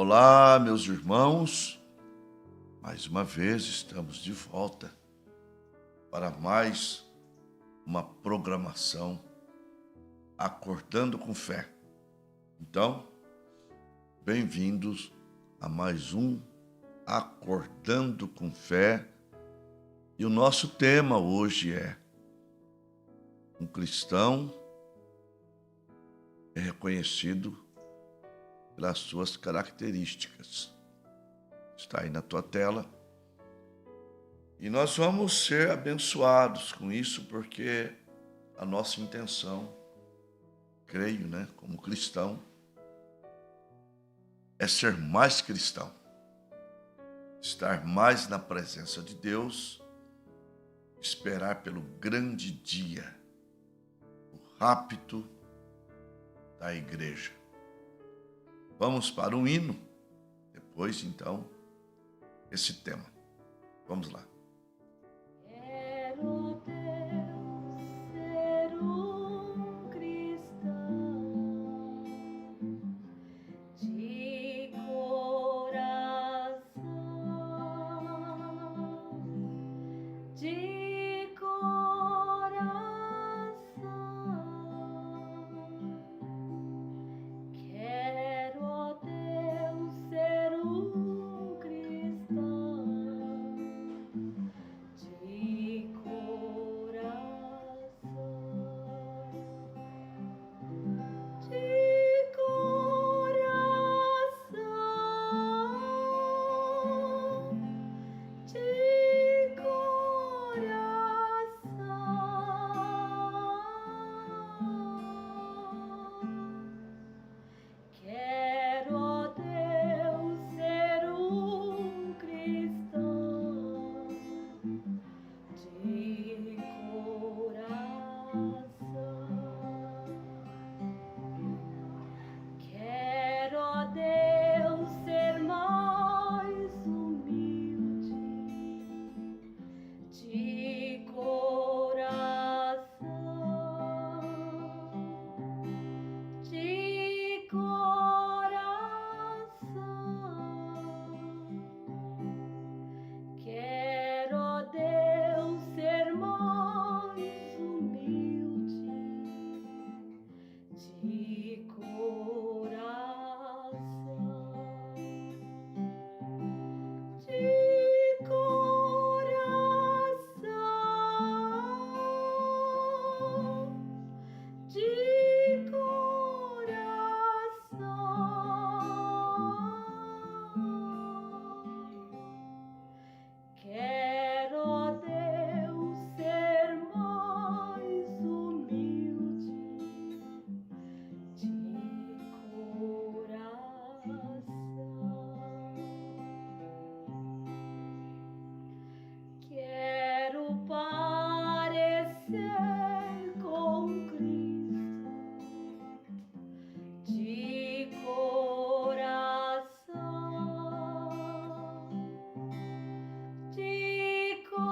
Olá, meus irmãos. Mais uma vez estamos de volta para mais uma programação Acordando com Fé. Então, bem-vindos a mais um Acordando com Fé. E o nosso tema hoje é: um cristão é reconhecido pelas suas características. Está aí na tua tela. E nós vamos ser abençoados com isso, porque a nossa intenção, creio, como cristão, é ser mais cristão. Estar mais na presença de Deus, esperar pelo grande dia, o rapto da igreja. Vamos para um hino, depois então, esse tema. Vamos lá. Quero Deus ser um cristão de coração, de coração. Quero, ó Deus, ser um cristão de coração, de coração, de coração. Quero, ó Deus, ser um cristão de coração. Quero, ó Deus, ser mais humilde de coração, de coração. Quero, ó Deus, ser mais humilde de coração, de coração, de coração. Quero, ó Deus, ser mais humilde de coração. Quero parecer com Cristo de coração, de coração.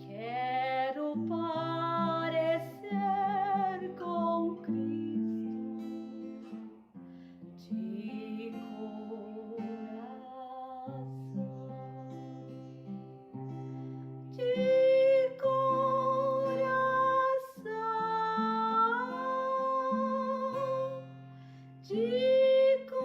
Quero parecer com Cristo de coração, de coração, de coração.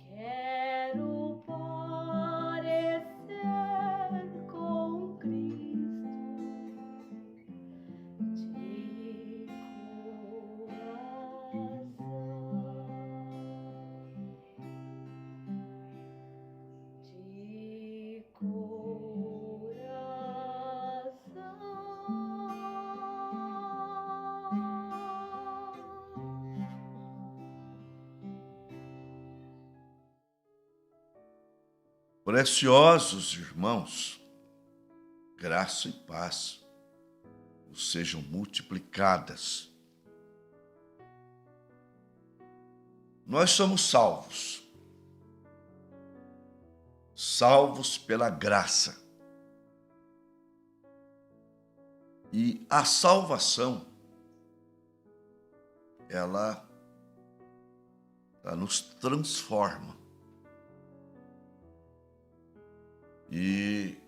Quero parecer com Cristo de Preciosos irmãos, graça e paz vos sejam multiplicadas. Nós somos salvos. salvos pela graça. E a salvação, ela nos transforma. E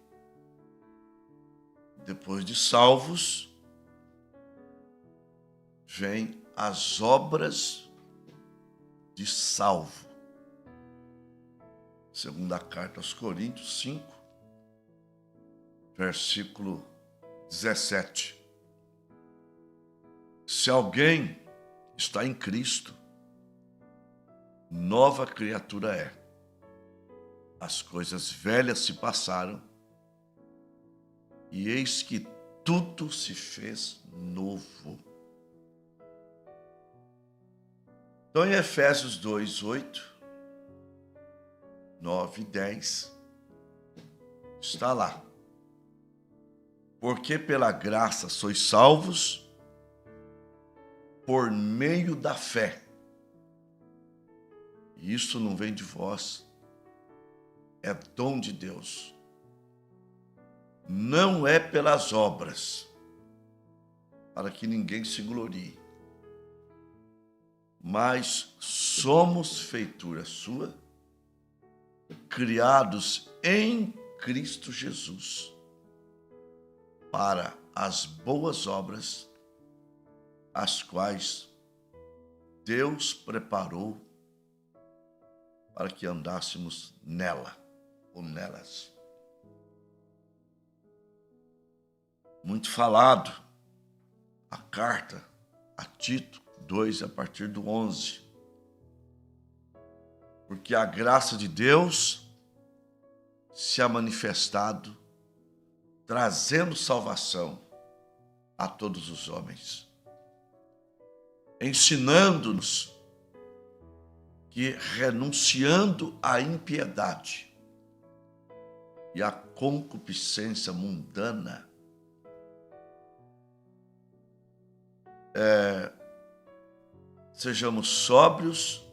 depois de salvos, vem as obras de salvo. Segunda carta aos Coríntios 5, versículo 17. Se alguém está em Cristo, nova criatura é. As coisas velhas se passaram, e eis que tudo se fez novo. Então, em Efésios 2, 8, 9 e 10, está lá. Porque pela graça sois salvos, por meio da fé. E isso não vem de vós, é dom de Deus. Não é pelas obras, para que ninguém se glorie. Mas somos feitura sua, criados em Cristo Jesus, para as boas obras, as quais Deus preparou para que andássemos nela ou nelas. Muito falado a carta a Tito 2, a partir do 11. Porque a graça de Deus se ha manifestado, trazendo salvação a todos os homens, ensinando-nos que, renunciando à impiedade e à concupiscência mundana, sejamos sóbrios,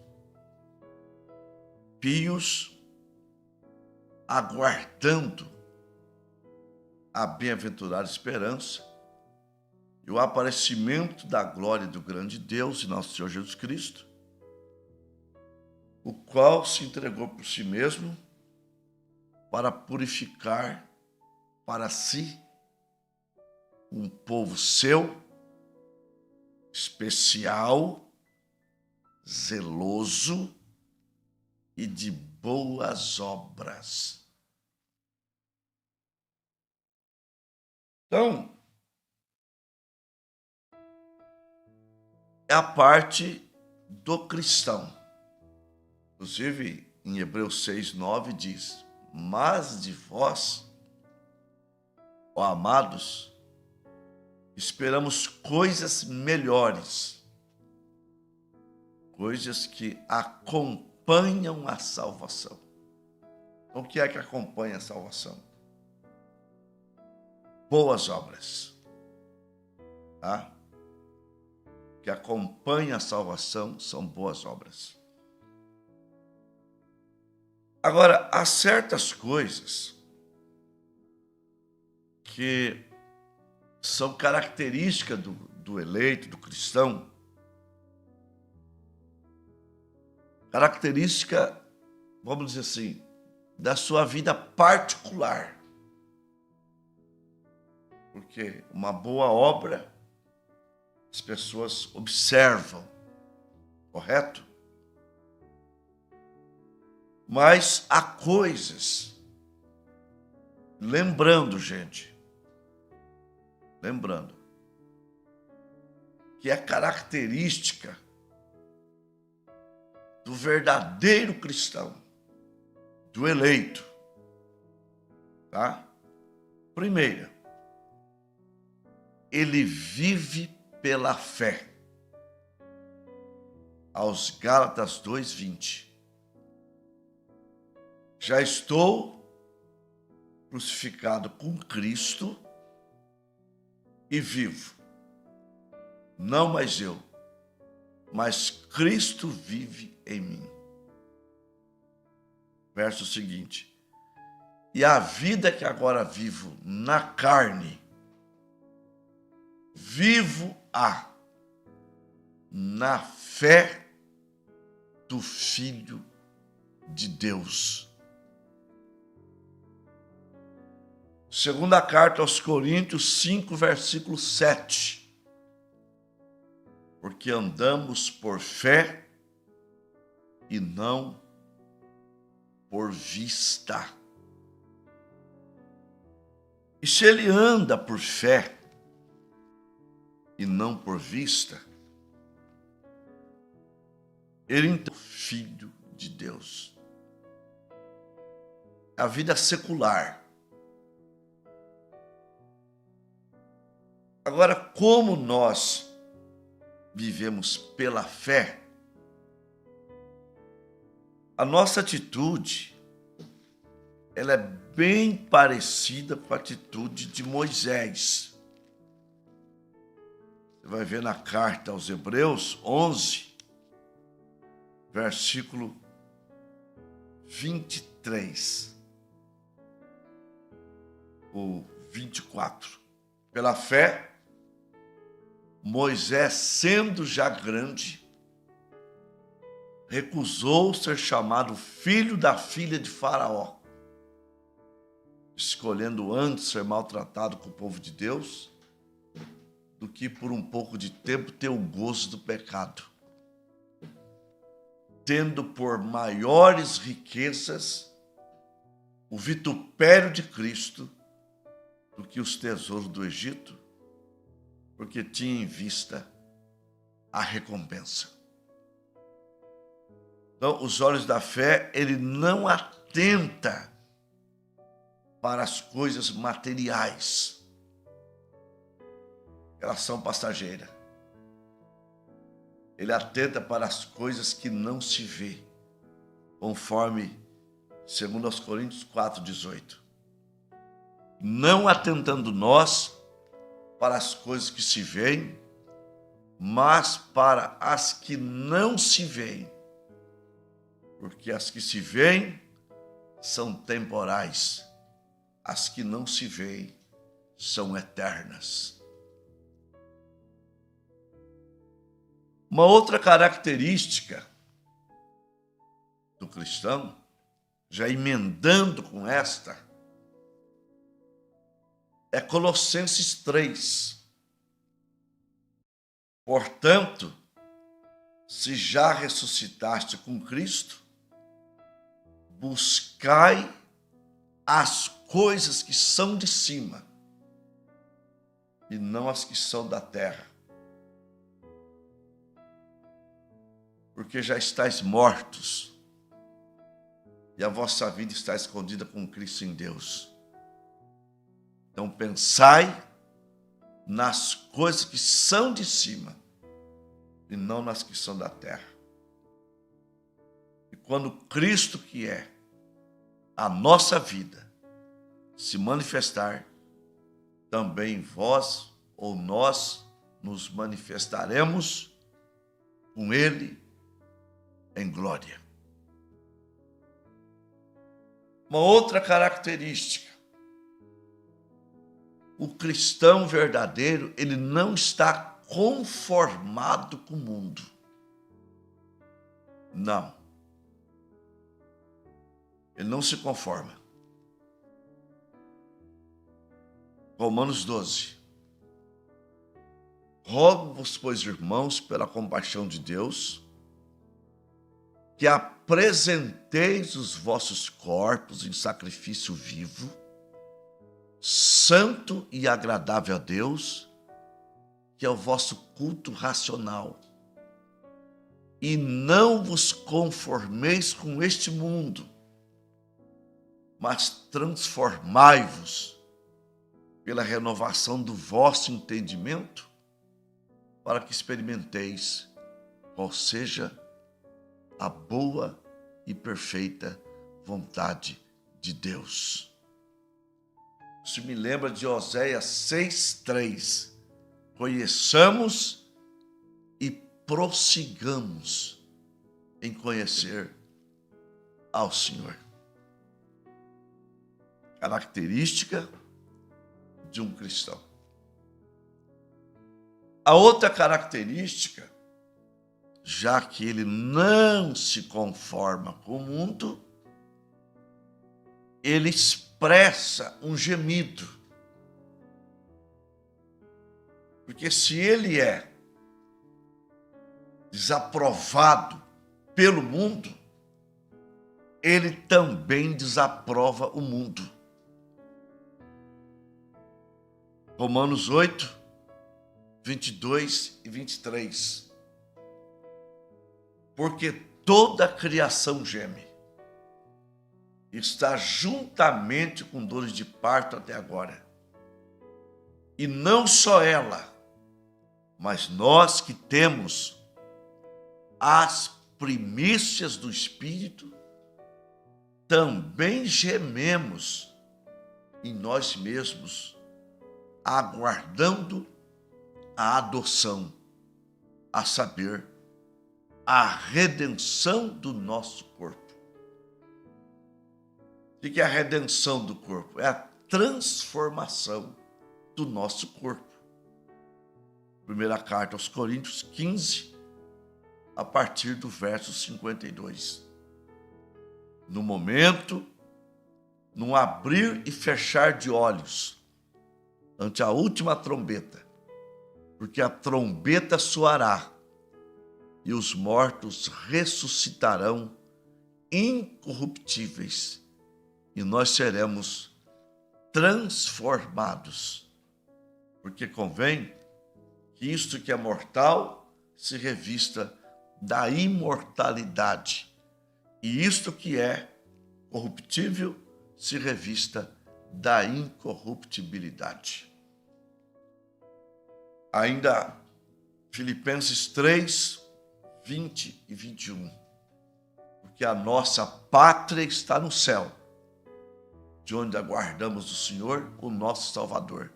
pios, aguardando a bem-aventurada esperança e o aparecimento da glória do grande Deus e nosso Senhor Jesus Cristo, o qual se entregou por si mesmo para purificar para si um povo seu, especial, zeloso e de boas obras. Então, é a parte do cristão. Inclusive, em Hebreus 6, 9 diz: mas de vós, ó amados, esperamos coisas melhores, coisas que acompanham a salvação. Então, o que é que acompanha a salvação? Boas obras. Tá? O que acompanha a salvação são boas obras. Agora, há certas coisas que são características do eleito, do cristão, característica, vamos dizer assim, da sua vida particular. Porque uma boa obra, as pessoas observam, correto? Mas há coisas, lembrando, que é característica do verdadeiro cristão, do eleito, tá? Primeira, ele vive pela fé. Aos Gálatas 2:20. Já estou crucificado com Cristo e vivo. Não mais eu, mas Cristo vive em mim. Verso seguinte: E a vida que agora vivo na carne, vivo-a na fé do Filho de Deus. Segunda carta aos Coríntios 5, versículo 7. Porque andamos por fé e não por vista. E se ele anda por fé e não por vista, ele então é filho de Deus. A vida secular. Agora, como nós vivemos pela fé, a nossa atitude, ela é bem parecida com a atitude de Moisés. Você vai ver na carta aos Hebreus 11, versículo 23, ou 24. Pela fé, Moisés, sendo já grande, recusou ser chamado filho da filha de Faraó, escolhendo antes ser maltratado com o povo de Deus, do que por um pouco de tempo ter o gozo do pecado, tendo por maiores riquezas o vitupério de Cristo do que os tesouros do Egito, porque tinha em vista a recompensa. Então, os olhos da fé, ele não atenta para as coisas materiais. Elas são passageiras. Ele atenta para as coisas que não se vê, conforme 2 Coríntios 4,18. Não atentando nós para as coisas que se veem, mas para as que não se veem. Porque as que se veem são temporais, as que não se veem são eternas. Uma outra característica do cristão, já emendando com esta, é Colossenses 3. Portanto, se já ressuscitaste com Cristo, buscai as coisas que são de cima e não as que são da terra. Porque já estáis mortos e a vossa vida está escondida com Cristo em Deus. Então pensai nas coisas que são de cima e não nas que são da terra. E quando Cristo, que é a nossa vida, se manifestar, também vós ou nós nos manifestaremos com Ele em glória. Uma outra característica: o cristão verdadeiro, ele não está conformado com o mundo. Não. Ele não se conforma. Romanos 12. Rogo-vos, pois, irmãos, pela compaixão de Deus, que apresenteis os vossos corpos em sacrifício vivo, santo e agradável a Deus, que é o vosso culto racional. E não vos conformeis com este mundo, mas transformai-vos pela renovação do vosso entendimento, para que experimenteis qual seja a boa e perfeita vontade de Deus. Isso me lembra de Oséias 6:3. Conheçamos e prossigamos em conhecer ao Senhor. Característica de um cristão. A outra característica, já que ele não se conforma com o mundo, ele expressa um gemido. Porque se ele é desaprovado pelo mundo, ele também desaprova o mundo. Romanos 8, 22 e 23. Porque toda a criação geme, está juntamente com dores de parto até agora. E não só ela, mas nós que temos as primícias do Espírito, também gememos em nós mesmos, aguardando a adoção, a saber, a redenção do nosso corpo. O que é a redenção do corpo? É a transformação do nosso corpo. Primeira carta aos Coríntios 15, a partir do verso 52. No momento, num abrir e fechar de olhos, ante a última trombeta, porque a trombeta soará e os mortos ressuscitarão incorruptíveis e nós seremos transformados. Porque convém que isto que é mortal se revista da imortalidade e isto que é corruptível se revista da incorruptibilidade. Ainda Filipenses 3, 20 e 21. Porque a nossa pátria está no céu, de onde aguardamos o Senhor, o nosso Salvador,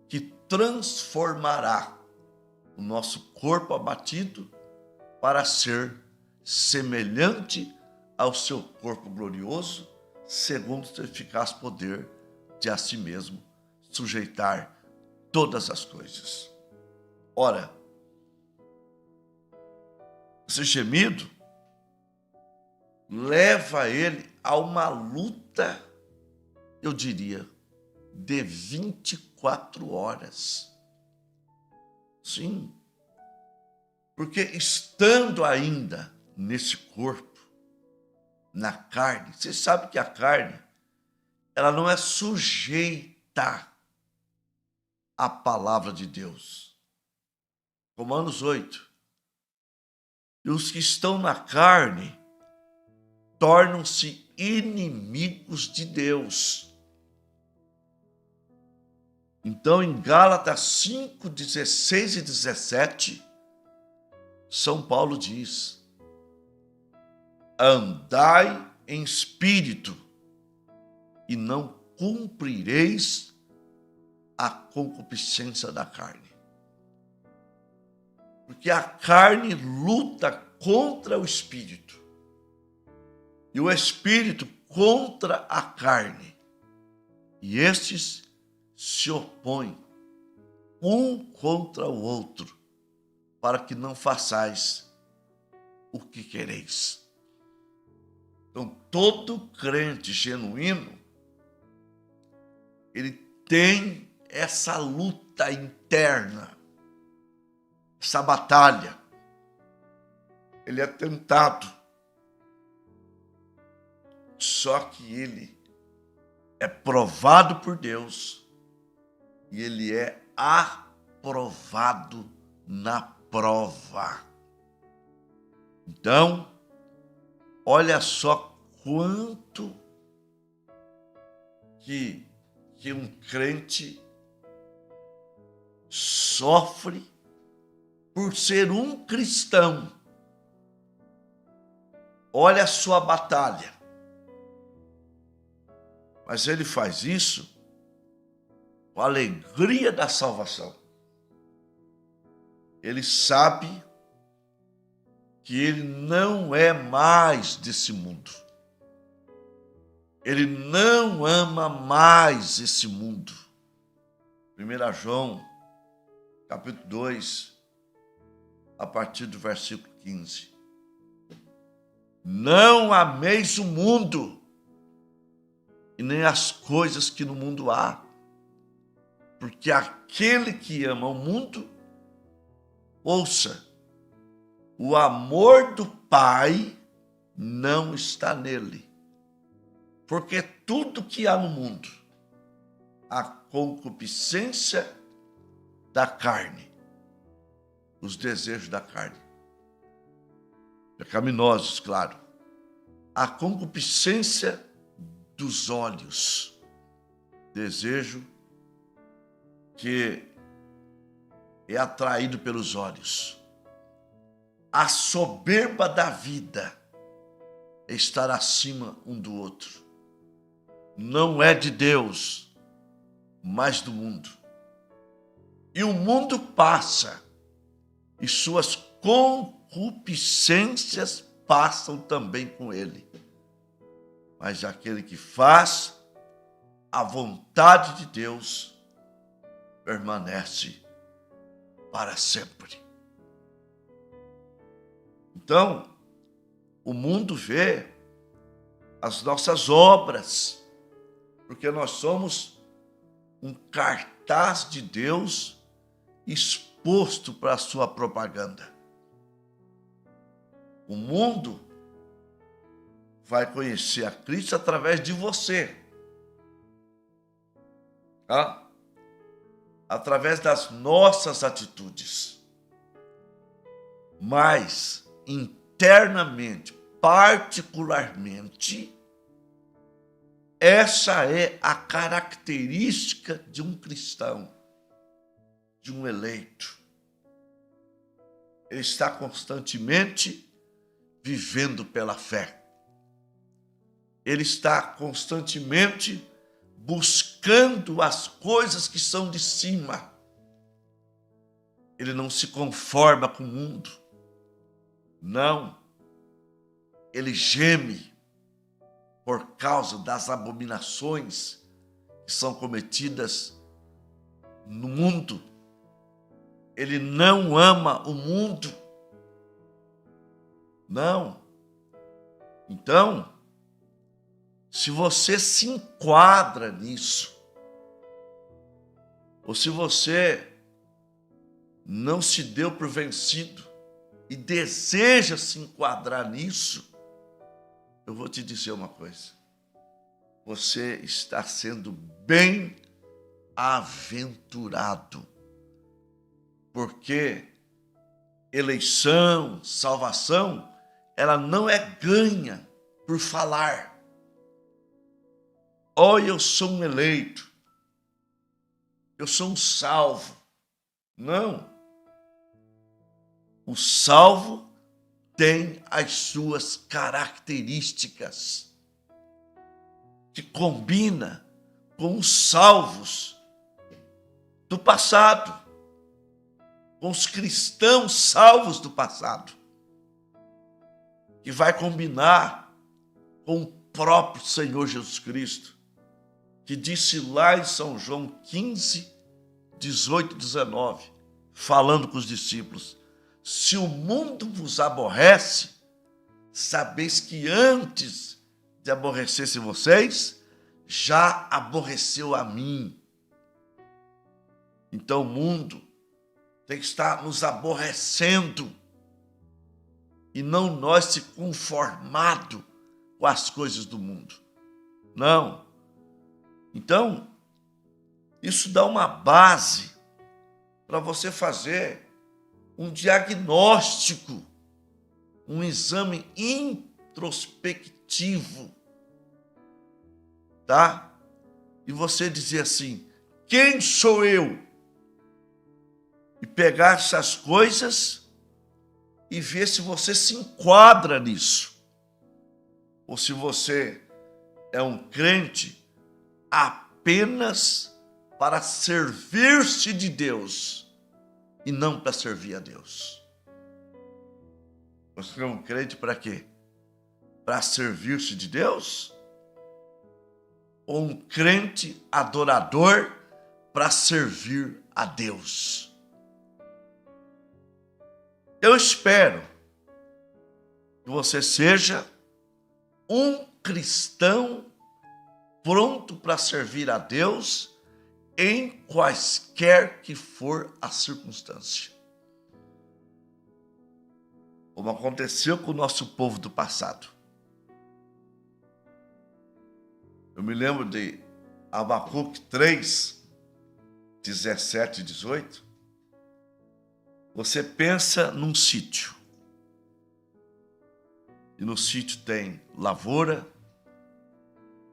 que transformará o nosso corpo abatido para ser semelhante ao seu corpo glorioso, segundo o seu eficaz poder de a si mesmo sujeitar todas as coisas. Ora, esse gemido leva ele a uma luta, eu diria, de 24 horas. Sim, porque estando ainda nesse corpo, na carne, você sabe que a carne, ela não é sujeita à palavra de Deus. Romanos 8. E os que estão na carne tornam-se inimigos de Deus. Então, em Gálatas 5, 16 e 17, São Paulo diz: andai em espírito e não cumprireis a concupiscência da carne. Porque a carne luta contra o espírito e o espírito contra a carne. E estes se opõem um contra o outro, para que não façais o que quereis. Então, todo crente genuíno, ele tem essa luta interna, essa batalha. Ele é tentado. Só que ele é provado por Deus e ele é aprovado na prova. Então, olha só quanto que um crente sofre por ser um cristão. Olha a sua batalha. Mas ele faz isso com a alegria da salvação. Ele sabe que ele não é mais desse mundo. Ele não ama mais esse mundo. 1 João, capítulo 2, a partir do versículo 15. Não ameis o mundo, e nem as coisas que no mundo há, porque aquele que ama o mundo, ouça, o amor do Pai não está nele. Porque tudo que há no mundo, a concupiscência da carne, os desejos da carne, pecaminosos, claro, a concupiscência dos olhos, desejo que é atraído pelos olhos, a soberba da vida, é estar acima um do outro. Não é de Deus, mas do mundo. E o mundo passa, e suas concupiscências passam também com ele. Mas aquele que faz a vontade de Deus permanece para sempre. Então, o mundo vê as nossas obras, porque nós somos um cartaz de Deus exposto para a sua propaganda. O mundo vai conhecer a Cristo através de você, tá? Através das nossas atitudes. Mas, internamente, particularmente, essa é a característica de um cristão, de um eleito. Ele está constantemente vivendo pela fé. Ele está constantemente buscando as coisas que são de cima. Ele não se conforma com o mundo. Não. Ele geme por causa das abominações que são cometidas no mundo. Ele não ama o mundo. Não. Então, se você se enquadra nisso, ou se você não se deu por vencido e deseja se enquadrar nisso, eu vou te dizer uma coisa. Você está sendo bem-aventurado. Porque eleição, salvação, ela não é ganha por falar. Olha, eu sou um eleito. Eu sou um salvo. Não. O salvo tem as suas características que combina com os salvos do passado, com os cristãos salvos do passado, que vai combinar com o próprio Senhor Jesus Cristo, que disse lá em São João 15, 18, 19, falando com os discípulos: se o mundo vos aborrece, sabeis que antes de aborrecesse vocês, já aborreceu a mim. Então o mundo tem que estar nos aborrecendo e não nós se conformado com as coisas do mundo. Não. Então, isso dá uma base para você fazer um diagnóstico, um exame introspectivo, tá? E você dizer assim: quem sou eu? E pegar essas coisas e ver se você se enquadra nisso. Ou se você é um crente apenas para servir-se de Deus e não para servir a Deus. Você é um crente para quê? Para servir-se de Deus? ou um crente adorador para servir a Deus. Eu espero que você seja um cristão pronto para servir a Deus em quaisquer que for a circunstância. Como aconteceu com o nosso povo do passado. Eu me lembro de Abacuque 3, 17 e 18. Você pensa num sítio. E no sítio tem lavoura.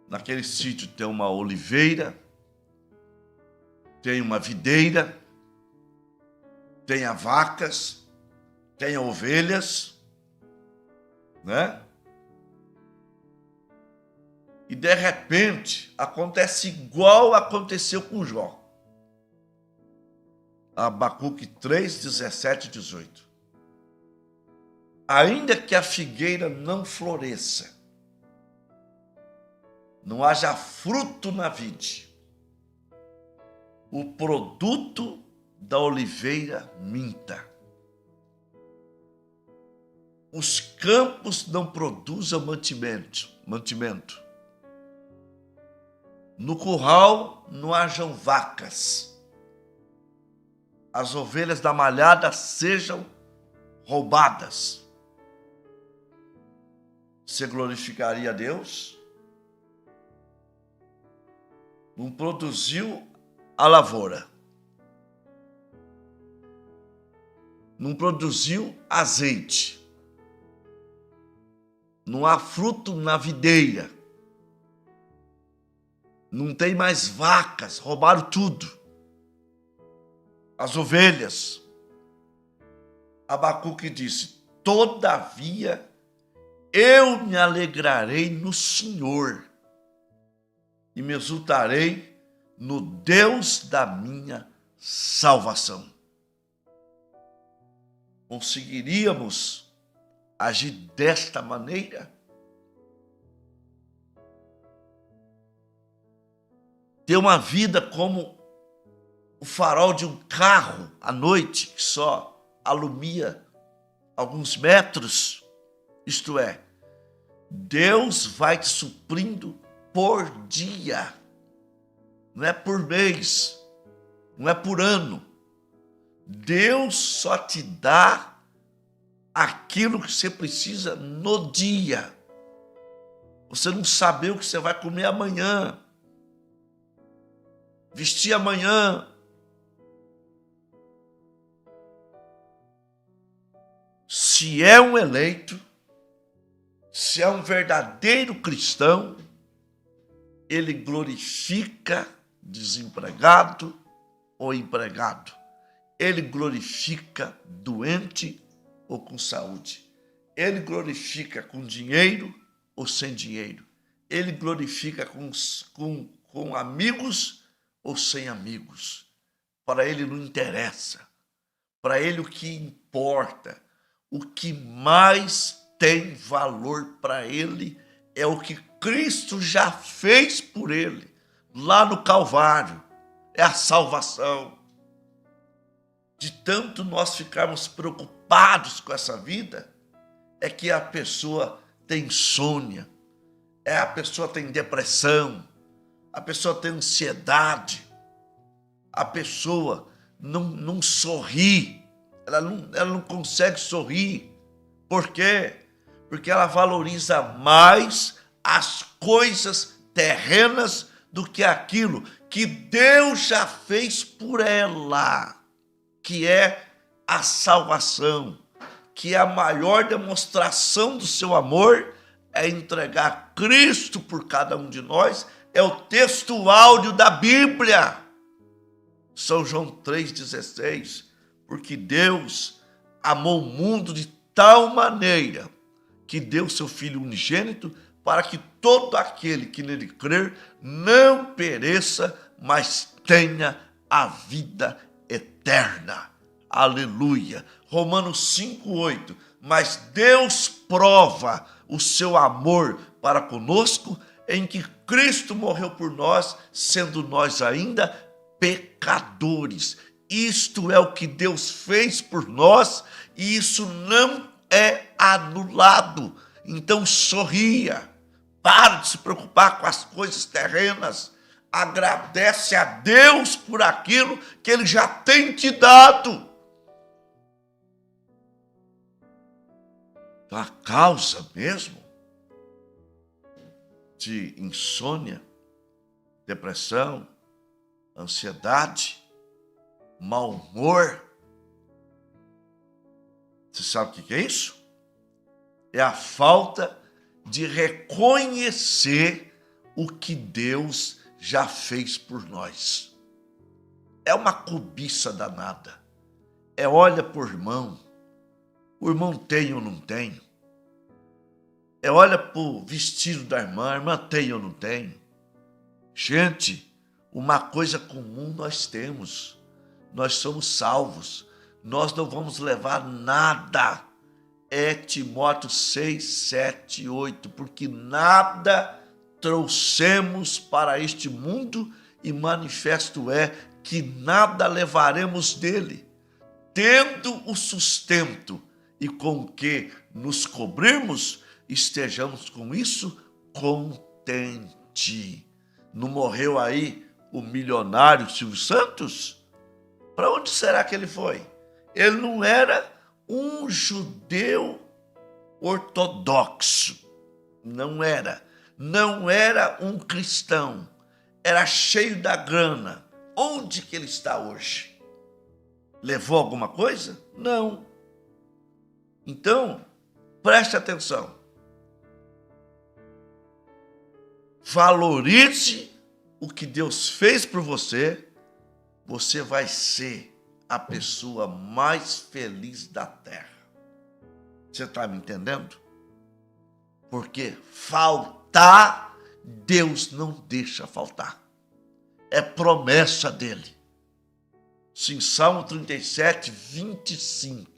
Naquele sítio tem uma oliveira. Tem uma videira. Tem vacas. Tem ovelhas. Né? E de repente acontece igual aconteceu com Jó. Abacuque 3, 17 e 18. Ainda que a figueira não floresça, não haja fruto na vide, o produto da oliveira minta, os campos não produzam mantimento, no curral não hajam vacas, as ovelhas da malhada sejam roubadas. Você glorificaria a Deus? Não produziu a lavoura. Não produziu azeite. Não há fruto na videira. Não tem mais vacas, roubaram tudo. As ovelhas. Abacuque disse: todavia eu me alegrarei no Senhor e me exultarei no Deus da minha salvação. Conseguiríamos agir desta maneira? Ter uma vida como o farol de um carro à noite, que só alumia alguns metros? Isto é, Deus vai te suprindo por dia, não é por mês, não é por ano. Deus só te dá aquilo que você precisa no dia. Você não sabe o que você vai comer amanhã, vestir amanhã. Se é um eleito, se é um verdadeiro cristão, ele glorifica desempregado ou empregado. Ele glorifica doente ou com saúde. Ele glorifica com dinheiro ou sem dinheiro. Ele glorifica com amigos ou sem amigos. Para ele não interessa. Para ele o que importa, o que mais tem valor para ele é o que Cristo já fez por ele, lá no Calvário. É a salvação. De tanto nós ficarmos preocupados com essa vida, é que a pessoa tem insônia, a pessoa tem depressão, a pessoa tem ansiedade, a pessoa não sorri, ela não consegue sorrir. Por quê? Porque ela valoriza mais as coisas terrenas do que aquilo que Deus já fez por ela, que é a salvação, que é a maior demonstração do seu amor, é entregar Cristo por cada um de nós. É o texto áudio da Bíblia. São João 3,16. Porque Deus amou o mundo de tal maneira que deu seu Filho unigênito para que todo aquele que nele crer não pereça, mas tenha a vida eterna. Aleluia. Romanos 5,8. Mas Deus prova o seu amor para conosco em que Cristo morreu por nós, sendo nós ainda pecadores. Isto é o que Deus fez por nós e isso não é anulado. Então sorria, para de se preocupar com as coisas terrenas, agradece a Deus por aquilo que Ele já tem te dado. Então a causa mesmo de insônia, depressão, ansiedade, mau humor. Você sabe o que é isso? É a falta de reconhecer o que Deus já fez por nós. É uma cobiça danada. É olha por irmão. O irmão tem ou não tem? É olha para o vestido da irmã. A irmã tem ou não tem? Gente, uma coisa comum nós temos. Nós somos salvos. Nós não vamos levar nada. É Timóteo 6, 7, 8. Porque nada trouxemos para este mundo e manifesto é que nada levaremos dele. Tendo o sustento e com que nos cobrirmos, estejamos com isso contente. Não morreu aí o milionário Silvio Santos? Para onde será que ele foi? Ele não era um judeu ortodoxo. Não era. Não era um cristão. Era cheio da grana. Onde que ele está hoje? Levou alguma coisa? Não. Então, preste atenção. Valorize o que Deus fez por você. Você vai ser a pessoa mais feliz da terra. Você está me entendendo? Porque faltar, Deus não deixa faltar. É promessa dele. Sim, Salmo 37, 25.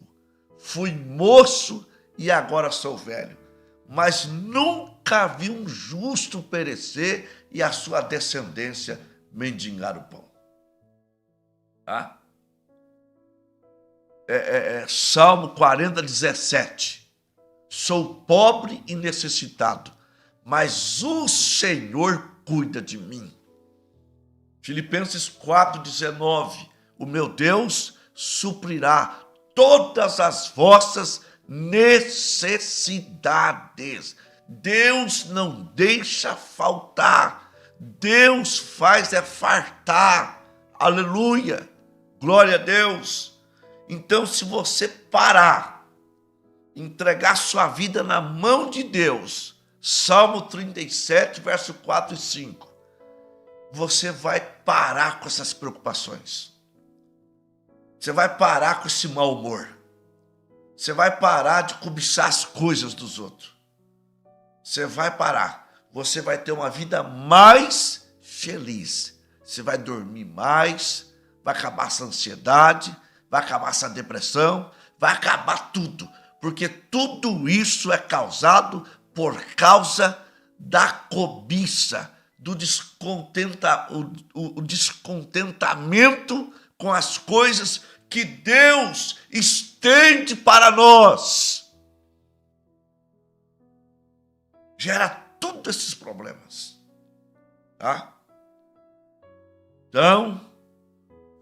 Fui moço e agora sou velho, mas nunca vi um justo perecer e a sua descendência mendigar o pão. Tá? Salmo 40, 17. Sou pobre e necessitado, mas o Senhor cuida de mim. Filipenses 4, 19. O meu Deus suprirá todas as vossas necessidades. Deus não deixa faltar. Deus faz fartar. Aleluia. Glória a Deus. Então, se você parar, entregar sua vida na mão de Deus, Salmo 37, verso 4 e 5, você vai parar com essas preocupações. Você vai parar com esse mau humor. Você vai parar de cobiçar as coisas dos outros. Você vai parar. Você vai ter uma vida mais feliz. Você vai dormir mais, vai acabar essa ansiedade, vai acabar essa depressão, vai acabar tudo. Porque tudo isso é causado por causa da cobiça, do descontentamento com as coisas que Deus estende para nós. Gera todos esses problemas. Tá? Então,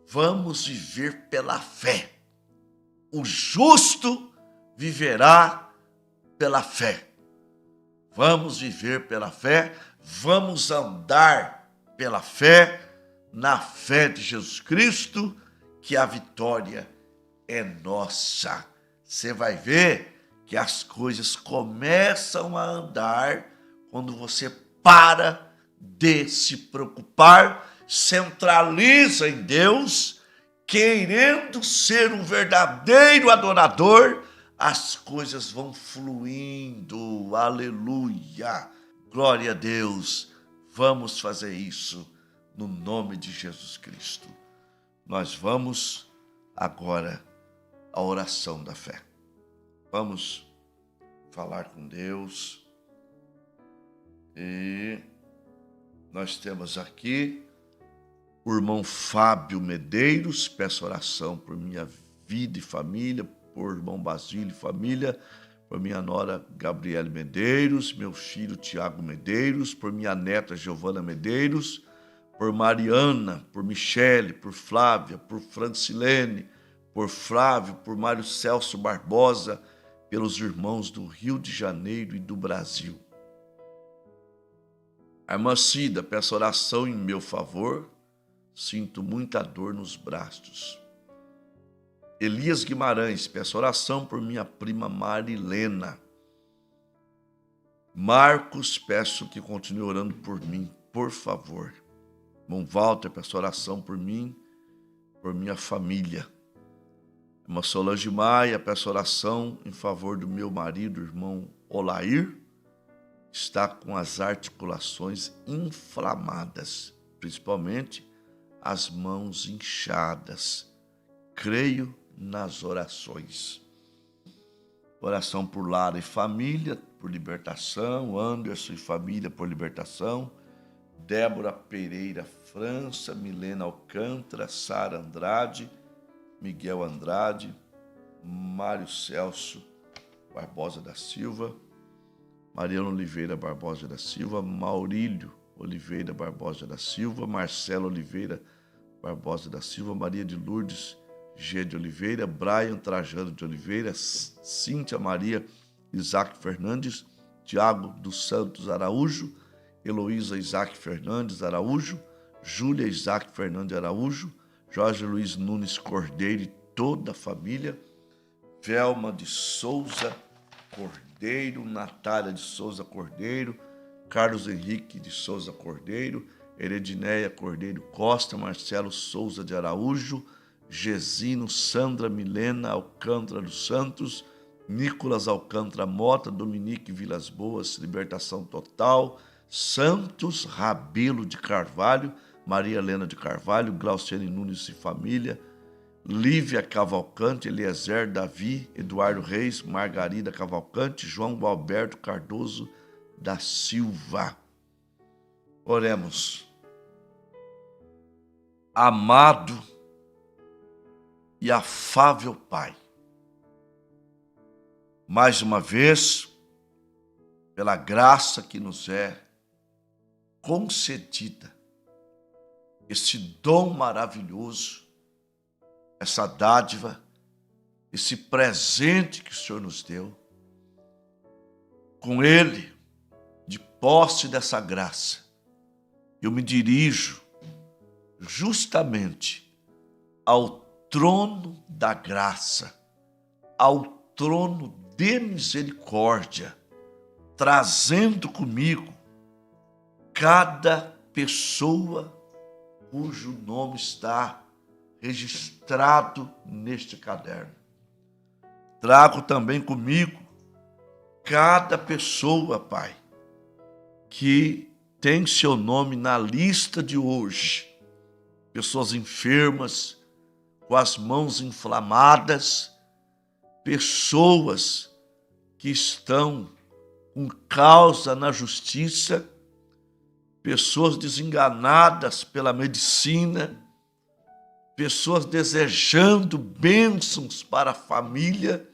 vamos viver pela fé. O justo viverá pela fé. Vamos viver pela fé, vamos andar pela fé, na fé de Jesus Cristo, que a vitória é nossa. Você vai ver que as coisas começam a andar quando você para de se preocupar, centraliza em Deus, querendo ser um verdadeiro adorador, as coisas vão fluindo. Aleluia! Glória a Deus! Vamos fazer isso no nome de Jesus Cristo. Nós vamos agora à oração da fé. Vamos falar com Deus e Nós temos aqui o irmão Fábio Medeiros, peço oração por minha vida e família, por irmão Basílio e família, por minha nora Gabriele Medeiros, meu filho Tiago Medeiros, por minha neta Giovana Medeiros, por Mariana, por Michele, por Flávia, por Francilene, por Flávio, por Mário Celso Barbosa, pelos irmãos do Rio de Janeiro e do Brasil. A irmã Cida, peço oração em meu favor, sinto muita dor nos braços. Elias Guimarães, peço oração por minha prima Marilena. Marcos, peço que continue orando por mim, por favor. Irmão Walter, peço oração por mim, por minha família. Irmã Solange Maia, peço oração em favor do meu marido, irmão Olair, está com as articulações inflamadas, principalmente as mãos inchadas. Creio nas orações. Oração por Lara e família, por libertação. Anderson e família, por libertação. Débora Pereira França, Milena Alcântara, Sara Andrade, Miguel Andrade, Mário Celso Barbosa da Silva, Mariana Oliveira Barbosa da Silva, Maurílio Oliveira Barbosa da Silva, Marcelo Oliveira Barbosa da Silva, Maria de Lourdes G. de Oliveira, Brian Trajano de Oliveira, Cíntia Maria Isaac Fernandes, Tiago dos Santos Araújo, Heloísa Isaac Fernandes Araújo, Júlia Isaac Fernandes Araújo, Jorge Luiz Nunes Cordeiro e toda a família, Velma de Souza Cordeiro, Natália de Souza Cordeiro, Carlos Henrique de Souza Cordeiro, Heredinéia Cordeiro Costa, Marcelo Souza de Araújo, Gesino Sandra Milena Alcântara dos Santos, Nicolas Alcântara Mota, Dominique Vilas Boas, Libertação Total, Santos Rabelo de Carvalho, Maria Helena de Carvalho, Glauciane Nunes e família, Lívia Cavalcante, Eliezer Davi, Eduardo Reis, Margarida Cavalcante, João Alberto Cardoso da Silva. Oremos. Amado e afável Pai, mais uma vez, pela graça que nos é concedida, esse dom maravilhoso, essa dádiva, esse presente que o Senhor nos deu, com ele, de posse dessa graça, eu me dirijo justamente ao trono da graça, ao trono de misericórdia, trazendo comigo cada pessoa cujo nome está registrado neste caderno. Trago também comigo cada pessoa, Pai, que tem seu nome na lista de hoje. Pessoas enfermas, com as mãos inflamadas, pessoas que estão com causa na justiça, pessoas desenganadas pela medicina, pessoas desejando bênçãos para a família,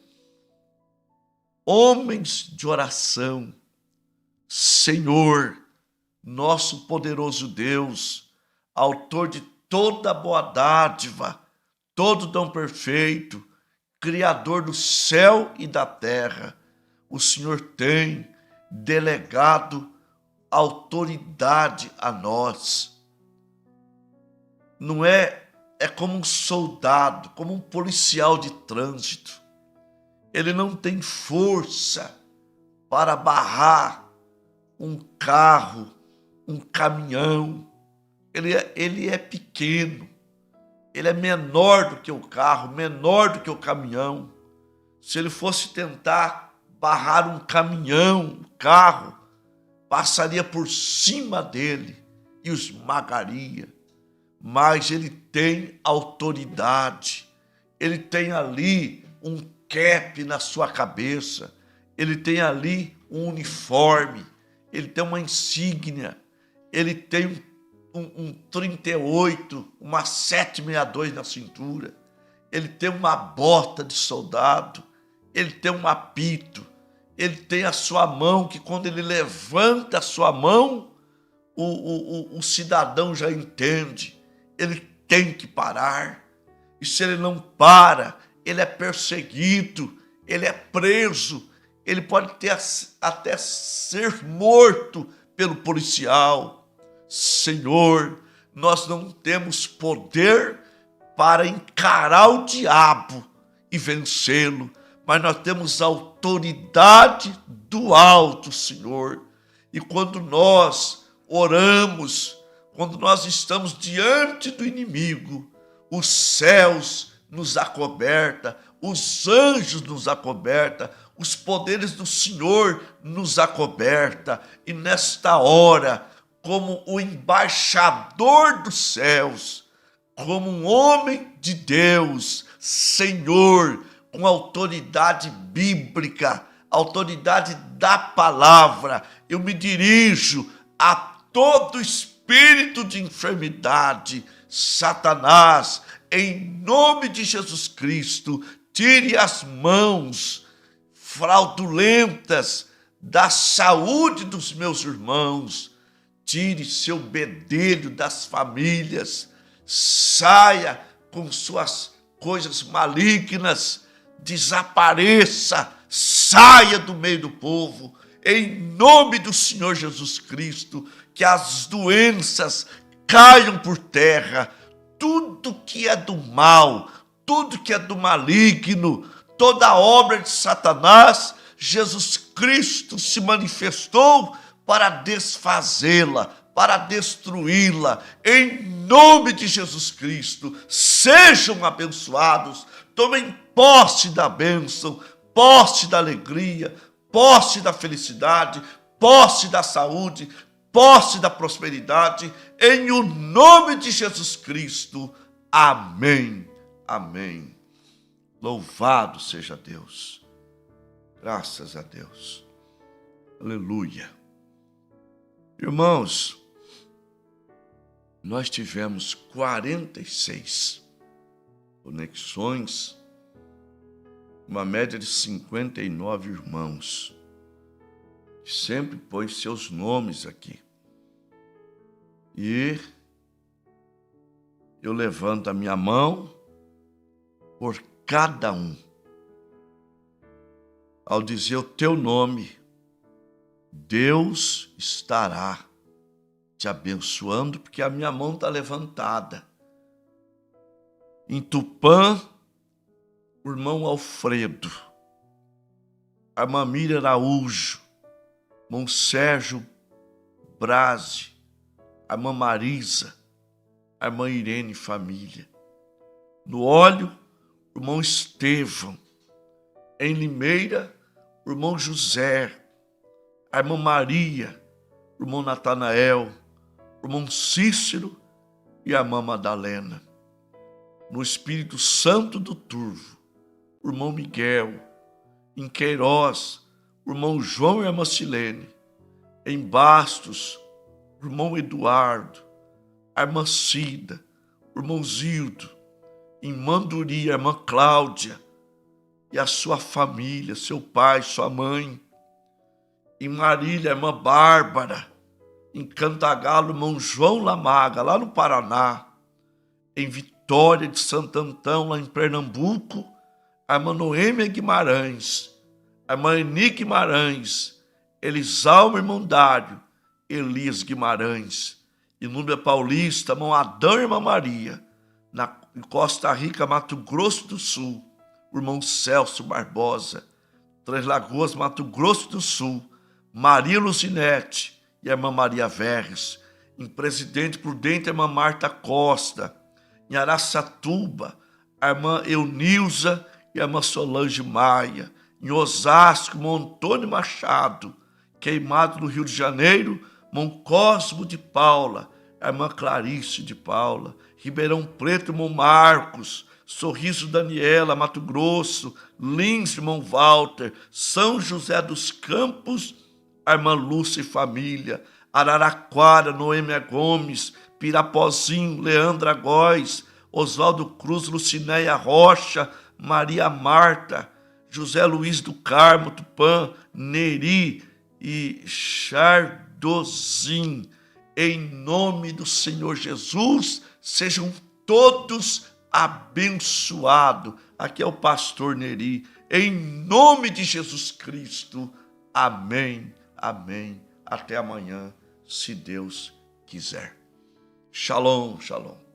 homens de oração. Senhor, nosso poderoso Deus, autor de toda boa dádiva, todo dom perfeito, Criador do céu e da terra, o Senhor tem delegado autoridade a nós. Não é como um soldado, como um policial de trânsito. Ele não tem força para barrar um carro, um caminhão. Ele é pequeno. Ele é menor do que o carro, menor do que o caminhão. Se ele fosse tentar barrar um caminhão, um carro, passaria por cima dele e o esmagaria. Mas ele tem autoridade. Ele tem ali um cap na sua cabeça. Ele tem ali um uniforme. Ele tem uma insígnia. ele tem um 38, uma 762 na cintura, ele tem uma bota de soldado, ele tem um apito, ele tem a sua mão, que quando ele levanta a sua mão, o cidadão já entende, ele tem que parar, e se ele não para, ele é perseguido, ele é preso, ele pode até ser morto pelo policial. Senhor, nós não temos poder para encarar o diabo e vencê-lo, mas nós temos autoridade do alto, Senhor. E quando nós oramos, quando nós estamos diante do inimigo, os céus nos acobertam, os anjos nos acobertam, os poderes do Senhor nos acobertam. E nesta hora, como o embaixador dos céus, como um homem de Deus, Senhor, com autoridade bíblica, autoridade da palavra, eu me dirijo a todo espírito de enfermidade. Satanás, em nome de Jesus Cristo, tire as mãos fraudulentas da saúde dos meus irmãos, tire seu bedelho das famílias, saia com suas coisas malignas, desapareça, saia do meio do povo, em nome do Senhor Jesus Cristo, que as doenças caiam por terra, tudo que é do mal, tudo que é do maligno, toda obra de Satanás, Jesus Cristo se manifestou para desfazê-la, para destruí-la, em nome de Jesus Cristo. Sejam abençoados, tomem posse da bênção, posse da alegria, posse da felicidade, posse da saúde, posse da prosperidade, em o nome de Jesus Cristo. Amém, amém. Louvado seja Deus. Graças a Deus. Aleluia. Irmãos, nós tivemos 46 conexões, uma média de 59 irmãos, que sempre pôs seus nomes aqui. E eu levanto a minha mão por cada um. Ao dizer o teu nome, Deus estará te abençoando, porque a minha mão está levantada. Em Tupã, o irmão Alfredo, a irmã Miriam Araújo, irmão Sérgio Brase, a irmã Marisa, a irmã Irene Família. No Óleo, o irmão Estevão. Em Limeira, o irmão José, a irmã Maria, o irmão Natanael, o irmão Cícero e a irmã Madalena. No Espírito Santo do Turvo, o irmão Miguel. Em Queiroz, o irmão João e a irmã Silene. Em Bastos, o irmão Eduardo, a irmã Cida, o irmão Zildo. Em Manduri, a irmã Cláudia e a sua família, seu pai, sua mãe. Em Marília, a irmã Bárbara. Em Cantagalo, o irmão João Lamaga, lá no Paraná. Em Vitória de Santo Antão, lá em Pernambuco, a irmã Noêmia Guimarães, a irmã Eni Guimarães, Elisalma, irmão Dário, Elias Guimarães. Em Núbia Paulista, irmão Adão e irmã Maria. Em Costa Rica, Mato Grosso do Sul, o irmão Celso Barbosa. Três Lagoas, Mato Grosso do Sul, Maria Lucinete e a irmã Maria Verres. Em Presidente Prudente, a irmã Marta Costa. Em Araçatuba, a irmã Eunilza e a irmã Solange Maia. Em Osasco, irmão Antônio Machado. Queimado no Rio de Janeiro, irmão Cosmo de Paula, a irmã Clarice de Paula. Ribeirão Preto, irmão Marcos. Sorriso Daniela, Mato Grosso. Lins, irmão Walter. São José dos Campos, a irmã Lúcia e família. Araraquara, Noêmia Gomes, Pirapozinho, Leandra Góes, Oswaldo Cruz, Lucinéia Rocha, Maria Marta, José Luiz do Carmo, Tupã, Neri e Chardozin. Em nome do Senhor Jesus, sejam todos abençoados. Aqui é o pastor Neri. Em nome de Jesus Cristo. Amém, amém. Até amanhã, se Deus quiser. Shalom, shalom.